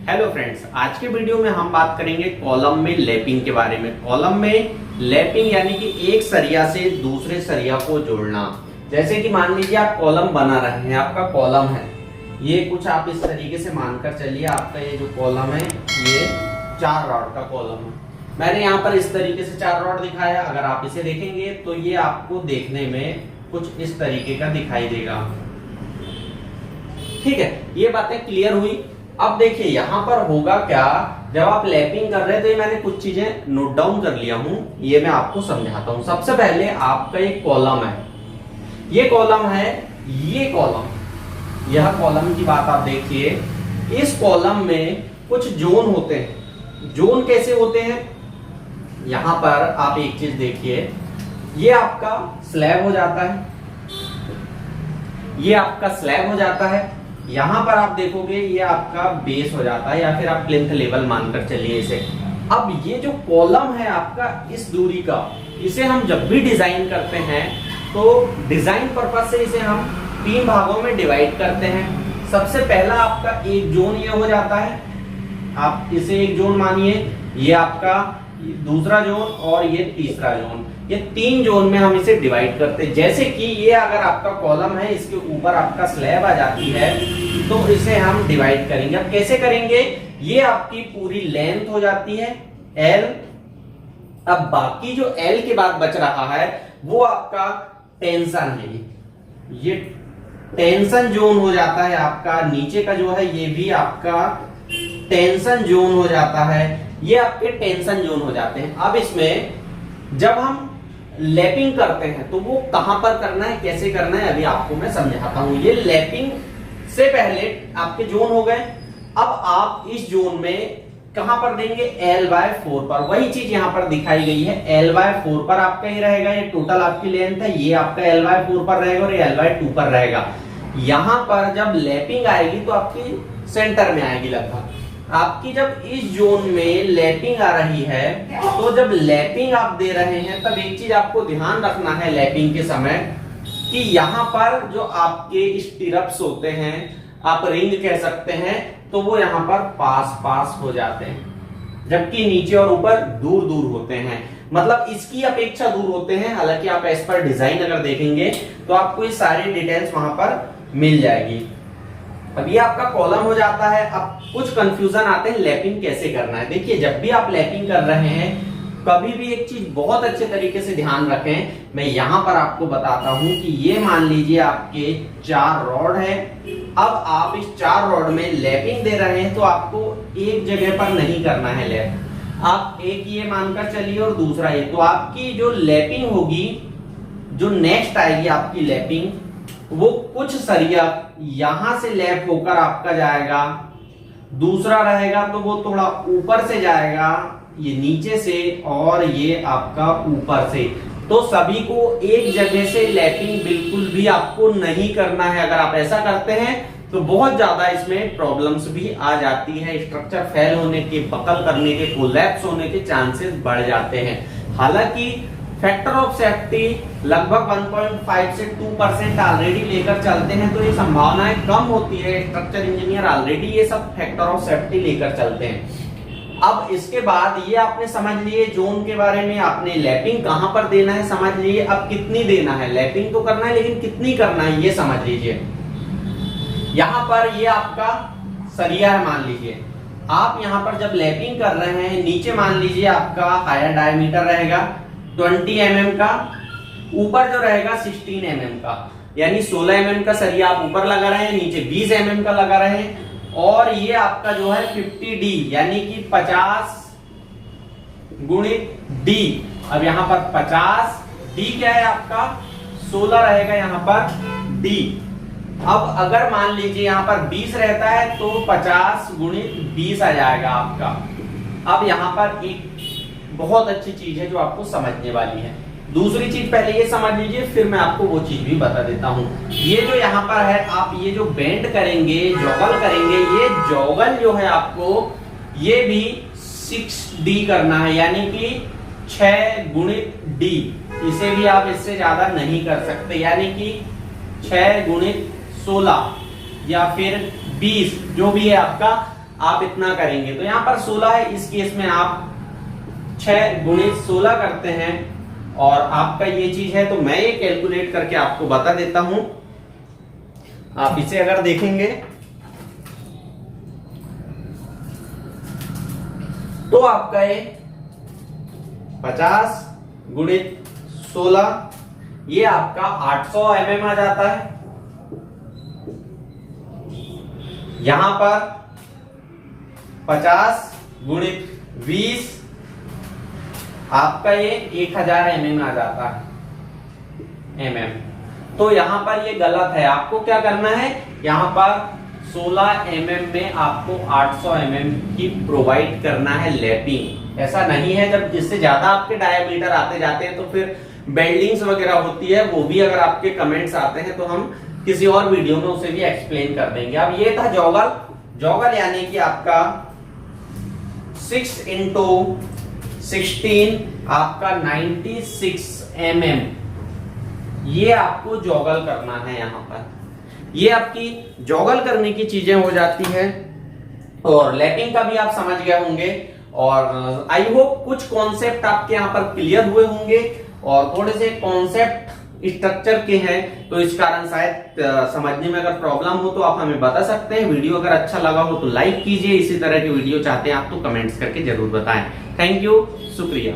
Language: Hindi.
हेलो फ्रेंड्स, आज के वीडियो में हम बात करेंगे कॉलम में लैपिंग के बारे में। कॉलम में लैपिंग यानी कि एक सरिया से दूसरे सरिया को जोड़ना। जैसे कि मान लीजिए आप कॉलम बना रहे हैं, आपका कॉलम है ये कुछ आप इस तरीके से मानकर चलिए, आपका ये जो कॉलम है ये 4 रॉड का कॉलम है। मैंने यहाँ पर इस तरीके से 4 रॉड दिखाया। अगर आप इसे देखेंगे तो ये आपको देखने में कुछ इस तरीके का दिखाई देगा। ठीक है, ये बातें क्लियर हुई। अब देखिए यहाँ पर होगा क्या, जब आप लैपिंग कर रहे हैं तो ये मैंने कुछ चीजें नोट डाउन कर लिया हूं, ये मैं आपको समझाता हूं। सबसे पहले आपका एक कॉलम है, ये कॉलम है, ये कॉलम, यह कॉलम की बात आप देखिए। इस कॉलम में कुछ जोन होते हैं। जोन कैसे होते हैं, यहां पर आप एक चीज देखिए, ये आपका स्लैब हो जाता है, ये आपका स्लैब हो जाता है। यहां पर आप देखोगे ये आपका बेस हो जाता है, या फिर आप प्लिंथ लेवल मानकर चलिए इसे। अब ये जो कॉलम है आपका इस दूरी का, इसे हम जब भी डिजाइन करते हैं तो डिजाइन पर्पज से इसे हम 3 भागों में डिवाइड करते हैं। सबसे पहला आपका एक जोन ये हो जाता है, आप इसे एक जोन मानिए, ये आपका दूसरा जोन और ये तीसरा जोन। ये 3 जोन में हम इसे डिवाइड करते हैं। जैसे कि ये अगर आपका कॉलम है, इसके ऊपर आपका स्लैब आ जाती है तो इसे हम डिवाइड करेंगे। अब कैसे करेंगे, ये आपकी पूरी लेंथ हो जाती है L। अब बाकी जो L के बाद बच रहा है वो आपका टेंशन है, ये टेंशन जोन हो जाता है आपका। नीचे का जो है ये भी आपका टेंशन जोन हो जाता है, ये आपके टेंशन जोन हो जाते हैं। अब इसमें जब हम लैपिंग करते हैं तो वो कहां पर करना है, कैसे करना है, अभी आपको मैं समझाता हूं। ये लैपिंग से पहले आपके जोन हो गए। अब आप इस जोन में कहां पर देंगे, L/4 पर। वही चीज यहां पर दिखाई गई है, L/4 पर आपका ही रहेगा। ये टोटल आपकी लेंथ है, ये आपका L/4 पर रहेगा और ये L/2 पर रहेगा। यहां पर जब लैपिंग आएगी तो आपकी सेंटर में आएगी लगभग। आपकी जब इस जोन में लैपिंग आ रही है तो जब लैपिंग आप दे रहे हैं तब एक चीज आपको ध्यान रखना है लैपिंग के समय, कि यहां पर जो आपके स्टिरप्स होते हैं, आप रिंग कह सकते हैं, तो वो यहां पर पास पास हो जाते हैं, जबकि नीचे और ऊपर दूर दूर होते हैं। मतलब इसकी अपेक्षा दूर होते हैं। हालांकि आप एज पर डिजाइन अगर देखेंगे तो आपको ये सारी डिटेल्स वहां पर मिल जाएगी। अब ये आपका कॉलम हो जाता है। अब कुछ कंफ्यूजन आते हैं लैपिंग कैसे करना है। देखिए, जब भी आप लैपिंग कर रहे हैं कभी भी एक चीज बहुत अच्छे तरीके से ध्यान रखें। मैं यहां पर आपको बताता हूं कि ये मान लीजिए आपके 4 रॉड है। अब आप इस 4 रॉड में लैपिंग दे रहे हैं तो आपको एक जगह पर नहीं करना है लैप। आप एक ये मानकर चलिए और दूसरा ये, तो आपकी जो लैपिंग होगी, जो नेक्स्ट आएगी आपकी लैपिंग, वो कुछ सरिया यहां से लैप होकर आपका जाएगा, दूसरा रहेगा तो वो थोड़ा ऊपर से जाएगा, ये नीचे से, और ये आपका ऊपर से। तो सभी को एक जगह से लैपिंग बिल्कुल भी आपको नहीं करना है। अगर आप ऐसा करते हैं तो बहुत ज्यादा इसमें प्रॉब्लम्स भी आ जाती है। स्ट्रक्चर फेल होने के, बकल करने के, कोलैप्स होने के चांसेस बढ़ जाते हैं। हालांकि फैक्टर ऑफ सेफ्टी लगभग 1.5 से 2% ऑलरेडी लेकर चलते हैं, तो ये संभावनाएं कम होती है। स्ट्रक्चर इंजीनियर ऑलरेडी ये सब फैक्टर ऑफ सेफ्टी लेकर चलते हैं। अब इसके बाद ये आपने समझ लिए जोन के बारे में, आपने लैपिंग कहां पर देना है समझ लिए। अब कितनी देना है, लैपिंग तो करना है लेकिन कितनी करना है ये समझ लीजिए। यहां पर ये आपका सरिया है, मान लीजिए आप यहां पर जब लैपिंग कर रहे हैं, नीचे मान लीजिए आपका हायर डायमीटर रहेगा 20 mm का, ऊपर जो रहेगा 16 mm का, यानी 16 mm का सरिया आप ऊपर लगा रहे हैं, नीचे 20 mm का लगा रहे हैं। और ये आपका जो है 50D यानी कि 50 गुणित D। अब यहां पर 50D क्या है आपका 16 रहेगा यहां पर D। अब अगर मान लीजिए यहां पर 20 रहता है तो 50 गुणित 20 आ जाएगा आपका। अब यहां पर एक बहुत अच्छी चीज है जो आपको समझने वाली है। दूसरी चीज पहले ये समझ लीजिए, फिर मैं आपको वो चीज भी बता देता हूं। ये जो यहाँ पर है, आप ये जो बेंड करेंगे, जॉगल करेंगे, ये जॉगल जो है आपको ये भी 6D करना है, यानी कि 6 गुणित D। इसे भी आप इससे ज्यादा नहीं कर सकते, यानी कि 6 गुणित 16 या फिर 20 जो भी है आपका आप इतना करेंगे। तो यहाँ पर 16 है, इस केस में आप 6 गुणित 16 करते हैं और आपका ये चीज है। तो मैं ये कैलकुलेट करके आपको बता देता हूं। आप इसे अगर देखेंगे तो आपका ये 50 गुणित 16 ये आपका 800 mm आ जाता है। यहां पर 50 गुणित 20 आपका ये 1000 mm आ जाता है mm। तो यहां पर ये गलत है, आपको क्या करना है, यहां पर 16 mm में आपको 800 mm की प्रोवाइड करना है लैपिंग। ऐसा नहीं है, जब इससे ज्यादा आपके डायमीटर आते जाते हैं तो फिर बेल्डिंग्स वगैरह होती है, वो भी अगर आपके कमेंट्स आते हैं तो हम किसी और वीडियो में उसे भी एक्सप्लेन कर देंगे। अब ये था जॉगल। जॉगल यानी कि आपका 6 × 16 आपका 96 mm, ये आपको जॉगल करना है। यहां पर ये आपकी जॉगल करने की चीजें हो जाती है और लैपिंग का भी आप समझ गए होंगे। और आई होप कुछ कॉन्सेप्ट आपके यहाँ पर क्लियर हुए होंगे और थोड़े से कॉन्सेप्ट स्ट्रक्चर के हैं, तो इस कारण शायद समझने में अगर प्रॉब्लम हो तो आप हमें बता सकते हैं। वीडियो अगर अच्छा लगा हो तो लाइक कीजिए, इसी तरह की वीडियो चाहते हैं आप तो कमेंट्स करके जरूर बताएं। थैंक यू, शुक्रिया।